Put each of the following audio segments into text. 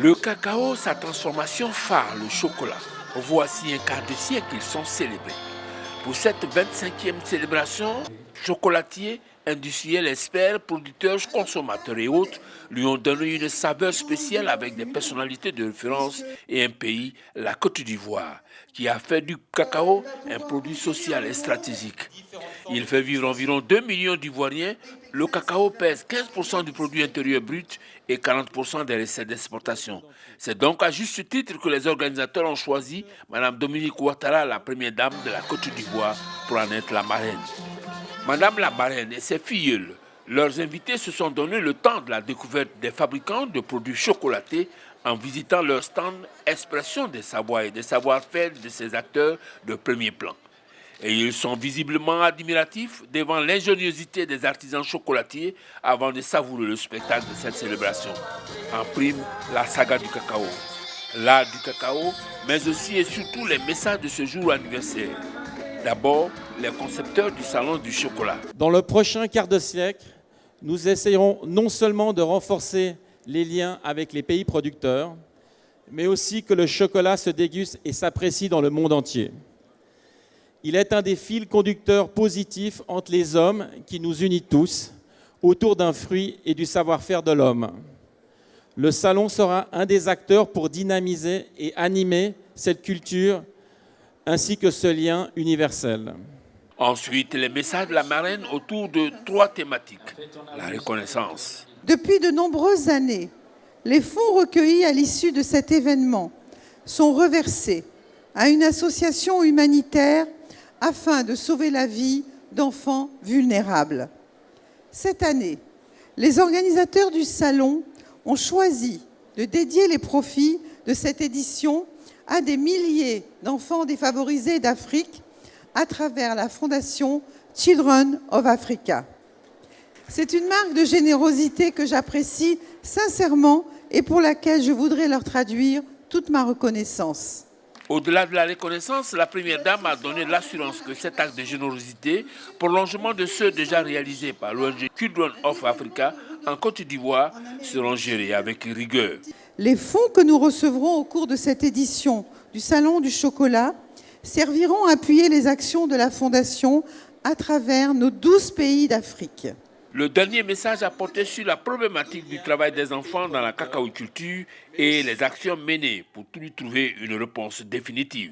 Le cacao, sa transformation phare, le chocolat. Voici un quart de siècle qu'ils sont célébrés. Pour cette 25e célébration, chocolatiers, industriels, experts, producteurs, consommateurs et autres lui ont donné une saveur spéciale avec des personnalités de référence et un pays, la Côte d'Ivoire, qui a fait du cacao un produit social et stratégique. Il fait vivre environ 2 millions d'Ivoiriens. Le cacao pèse 15% du produit intérieur brut et 40% des recettes d'exportation. C'est donc à juste titre que les organisateurs ont choisi Mme Dominique Ouattara, la première dame de la Côte d'Ivoire, pour en être la marraine. Madame la marraine et ses filleuls, leurs invités se sont donné le temps de la découverte des fabricants de produits chocolatés en visitant leur stand expression des savoirs et des savoir-faire de ces acteurs de premier plan. Et ils sont visiblement admiratifs devant l'ingéniosité des artisans chocolatiers avant de savourer le spectacle de cette célébration. En prime, la saga du cacao, l'art du cacao, mais aussi et surtout les messages de ce jour anniversaire. D'abord, les concepteurs du salon du chocolat. Dans le prochain quart de siècle, nous essayerons non seulement de renforcer les liens avec les pays producteurs, mais aussi que le chocolat se déguste et s'apprécie dans le monde entier. Il est un des fils conducteurs positifs entre les hommes qui nous unit tous autour d'un fruit et du savoir-faire de l'homme. Le salon sera un des acteurs pour dynamiser et animer cette culture ainsi que ce lien universel. Ensuite, les messages de la marraine autour de 3 thématiques. La reconnaissance. Depuis de nombreuses années, les fonds recueillis à l'issue de cet événement sont reversés à une association humanitaire afin de sauver la vie d'enfants vulnérables. Cette année, les organisateurs du salon ont choisi de dédier les profits de cette édition à des milliers d'enfants défavorisés d'Afrique à travers la fondation Children of Africa. C'est une marque de générosité que j'apprécie sincèrement et pour laquelle je voudrais leur traduire toute ma reconnaissance. Au-delà de la reconnaissance, la première dame a donné l'assurance que cet acte de générosité, prolongement de ceux déjà réalisés par l'ONG Children of Africa en Côte d'Ivoire, seront gérés avec rigueur. Les fonds que nous recevrons au cours de cette édition du Salon du Chocolat serviront à appuyer les actions de la Fondation à travers nos 12 pays d'Afrique. Le dernier message a porté sur la problématique du travail des enfants dans la cacaoculture et les actions menées pour y trouver une réponse définitive.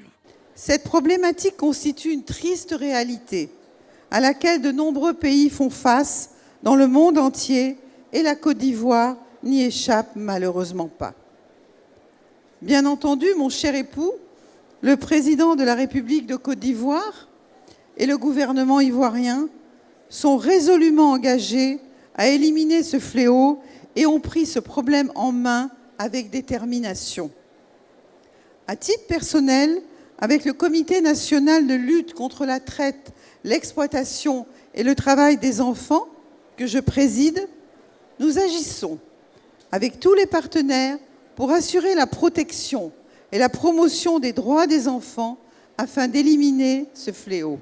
Cette problématique constitue une triste réalité à laquelle de nombreux pays font face dans le monde entier et la Côte d'Ivoire n'y échappe malheureusement pas. Bien entendu, mon cher époux, le président de la République de Côte d'Ivoire et le gouvernement ivoirien sont résolument engagés à éliminer ce fléau et ont pris ce problème en main avec détermination. À titre personnel, avec le Comité national de lutte contre la traite, l'exploitation et le travail des enfants, que je préside, nous agissons avec tous les partenaires pour assurer la protection et la promotion des droits des enfants afin d'éliminer ce fléau.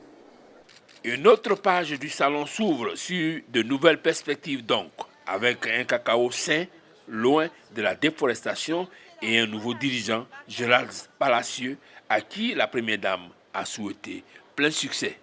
Une autre page du salon s'ouvre sur de nouvelles perspectives donc, avec un cacao sain, loin de la déforestation et un nouveau dirigeant, Gérald Palacieux, à qui la première dame a souhaité plein succès.